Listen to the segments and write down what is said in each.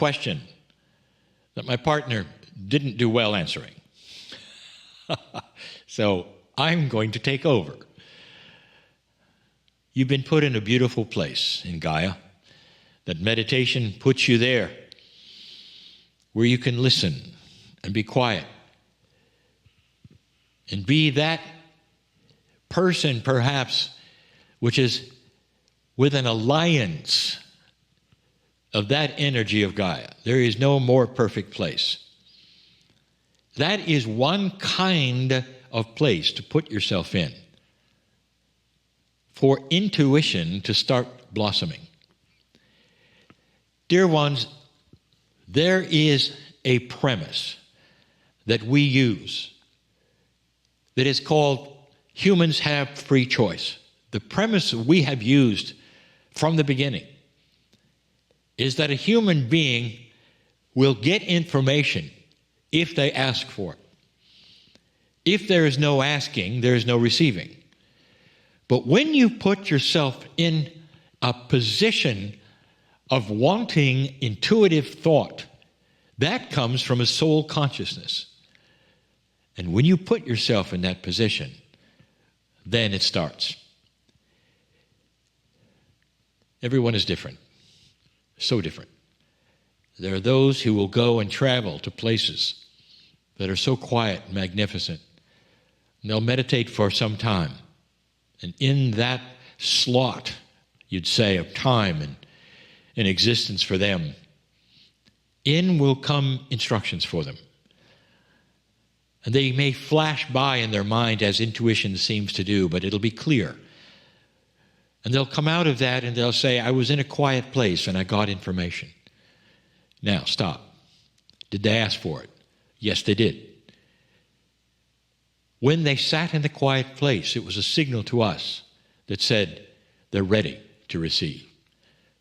question that my partner didn't do well answering. So I'm going to take over. You've been put in a beautiful place in Gaia. That meditation puts you there where you can listen and be quiet and be that person perhaps which is with an alliance of that energy of Gaia. There is no more perfect place. That is one kind of place to put yourself in for intuition to start blossoming. Dear ones, there is a premise that we use that is called humans have free choice. The premise we have used from the beginning is that a human being will get information if they ask for it. If there is no asking, there is no receiving. But when you put yourself in a position of wanting intuitive thought, that comes from a soul consciousness. And when you put yourself in that position, then it starts. Everyone is different. So different. There are those who will go and travel to places that are so quiet and magnificent. And they'll meditate for some time. And in that slot, you'd say, of time and existence for them, in will come instructions for them. And they may flash by in their mind as intuition seems to do, but it'll be clear. And they'll come out of that and they'll say, I was in a quiet place and I got information. Now, stop. Did they ask for it? Yes, they did. When they sat in the quiet place, it was a signal to us that said they're ready to receive.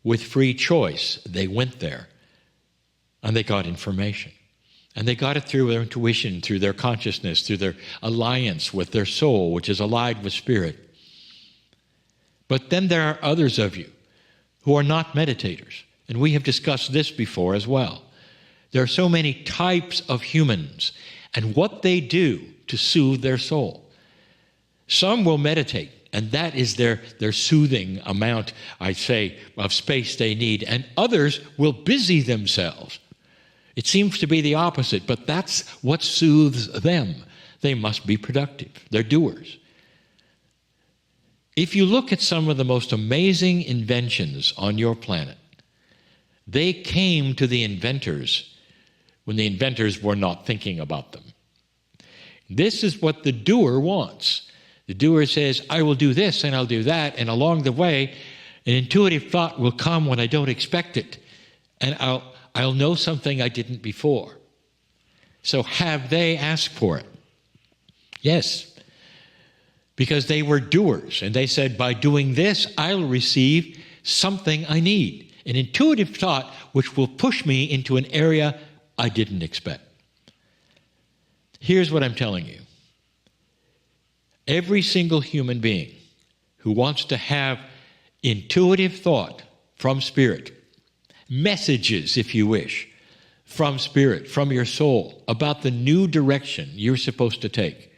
With free choice, they went there and they got information. And they got it through their intuition, through their consciousness, through their alliance with their soul, which is allied with spirit. But then there are others of you who are not meditators. And we have discussed this before as well. There are so many types of humans and what they do to soothe their soul. Some will meditate, and that is their soothing amount, I say, of space they need. And others will busy themselves. It seems to be the opposite, but that's what soothes them. They must be productive. They're doers. If you look at some of the most amazing inventions on your planet, they came to the inventors when the inventors were not thinking about them. This is what the doer wants. The doer says, I will do this and I'll do that, and along the way, an intuitive thought will come when I don't expect it, and I'll know something I didn't before. So have they asked for it? Yes. Because they were doers, and they said, by doing this, I'll receive something I need. An intuitive thought which will push me into an area I didn't expect. Here's what I'm telling you. Every single human being who wants to have intuitive thought from spirit, messages, if you wish, from spirit, from your soul, about the new direction you're supposed to take,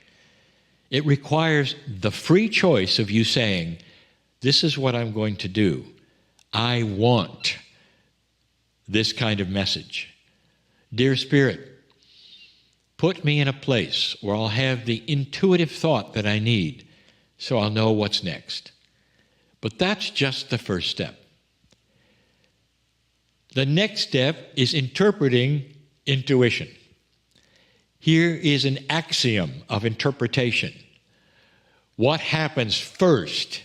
it requires the free choice of you saying, this is what I'm going to do. I want this kind of message. Dear Spirit, put me in a place where I'll have the intuitive thought that I need so I'll know what's next. But that's just the first step. The next step is interpreting intuition. Here is an axiom of interpretation. What happens first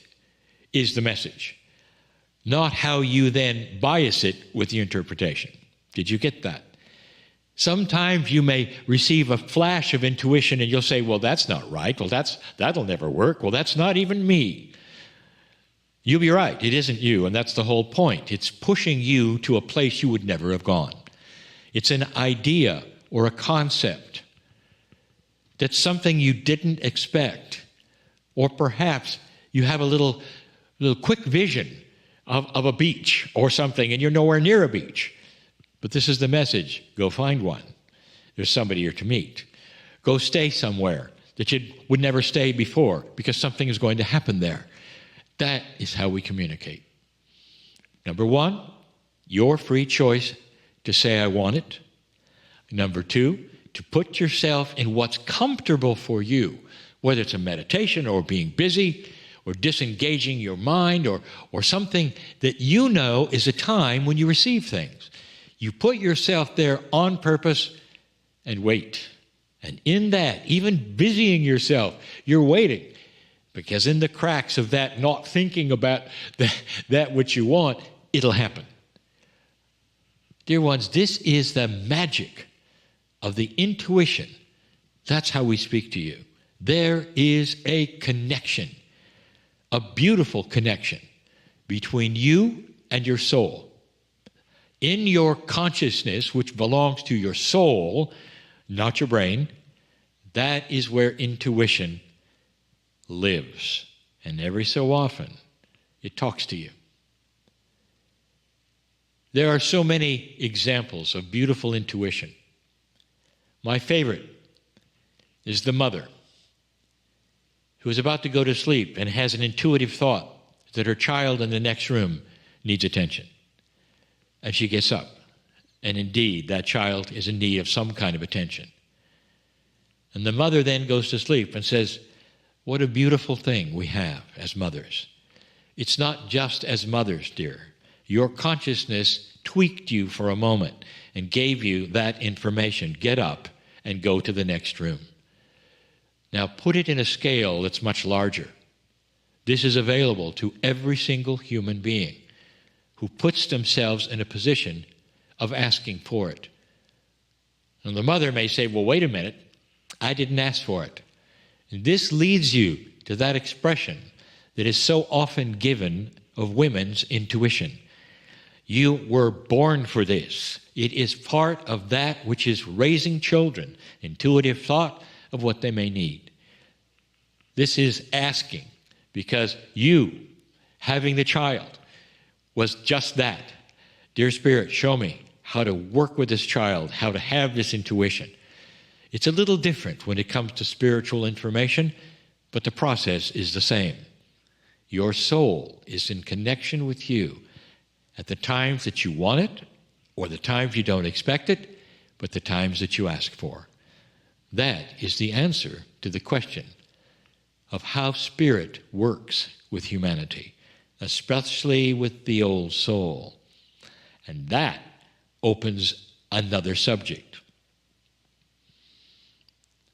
is the message, not how you then bias it with the interpretation. Did you get that? Sometimes you may receive a flash of intuition and you'll say, well, that's not right. Well, that'll never work. Well, that's not even me. You'll be right. It isn't you, and that's the whole point. It's pushing you to a place you would never have gone. It's an idea or a concept that's something you didn't expect. Or perhaps you have a little quick vision of a beach or something, and you're nowhere near a beach. But this is the message. Go find one. There's somebody you're to meet. Go stay somewhere that you would never stay before because something is going to happen there. That is how we communicate. Number one, your free choice to say, I want it. Number two, to put yourself in what's comfortable for you, whether it's a meditation or being busy or disengaging your mind or something that you know is a time when you receive things. You put yourself there on purpose and wait. And in that, even busying yourself, you're waiting. Because in the cracks of that not thinking about that which you want, it'll happen. Dear ones, this is the magic of the intuition. That's how we speak to you. There is a connection, a beautiful connection between you and your soul. In your consciousness, which belongs to your soul, not your brain, that is where intuition lives. And every so often, it talks to you. There are so many examples of beautiful intuition. My favorite is the mother who is about to go to sleep and has an intuitive thought that her child in the next room needs attention. And she gets up. And indeed, that child is in need of some kind of attention. And the mother then goes to sleep and says, what a beautiful thing we have as mothers. It's not just as mothers, dear. Your consciousness tweaked you for a moment and gave you that information. Get up and go to the next room. Now put it in a scale that's much larger. This is available to every single human being who puts themselves in a position of asking for it. And the mother may say, well, wait a minute, I didn't ask for it. And this leads you to that expression that is so often given of women's intuition. You were born for this. It is part of that which is raising children, intuitive thought of what they may need. This is asking because you, having the child, was just that. Dear Spirit, show me how to work with this child, how to have this intuition. It's a little different when it comes to spiritual information, but the process is the same. Your soul is in connection with you at the times that you want it, or the times you don't expect it, but the times that you ask for. That is the answer to the question of how Spirit works with humanity, especially with the old soul. And that opens another subject.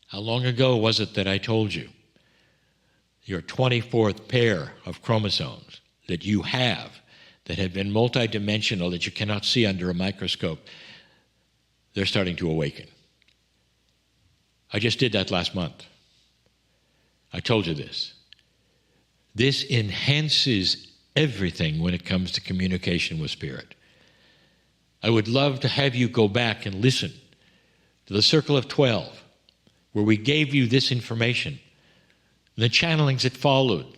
How long ago was it that I told you your 24th pair of chromosomes that you have that have been multidimensional, that you cannot see under a microscope, they're starting to awaken? I just did that last month. I told you this. This enhances everything when it comes to communication with Spirit. I would love to have you go back and listen to the Circle of 12, where we gave you this information, the channelings that followed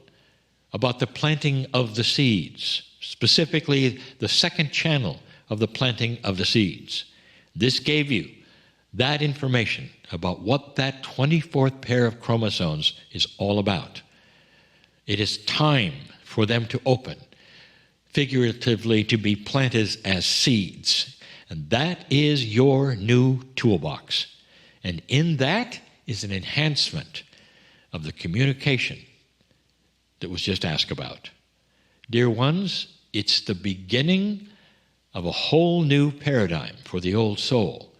about the planting of the seeds, specifically the second channel of the planting of the seeds. This gave you that information about what that 24th pair of chromosomes is all about. It is time for them to open, figuratively to be planted as seeds. And that is your new toolbox. And in that is an enhancement of the communication that was just asked about. Dear ones, it's the beginning of a whole new paradigm for the old soul,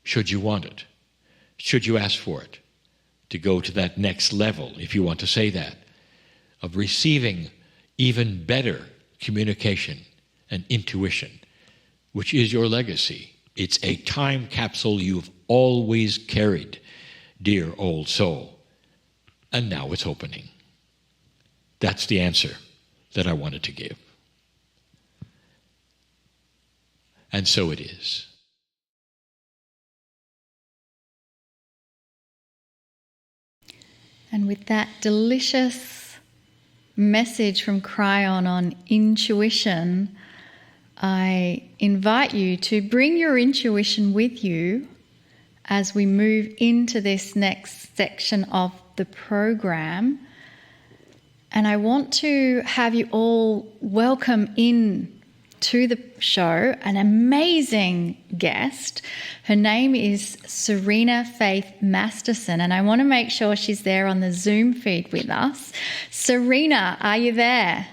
should you want it, should you ask for it, to go to that next level, if you want to say that, of receiving even better communication and intuition, which is your legacy. It's a time capsule you've always carried, dear old soul, and now it's opening. That's the answer that I wanted to give. And so it is. And with that delicious message from Cryon on intuition, I invite you to bring your intuition with you as we move into this next section of the program. And I want to have you all welcome in to the show an amazing guest. Her name is Serena Faith Masterson, and I want to make sure she's there on the Zoom feed with us. Serena, are you there?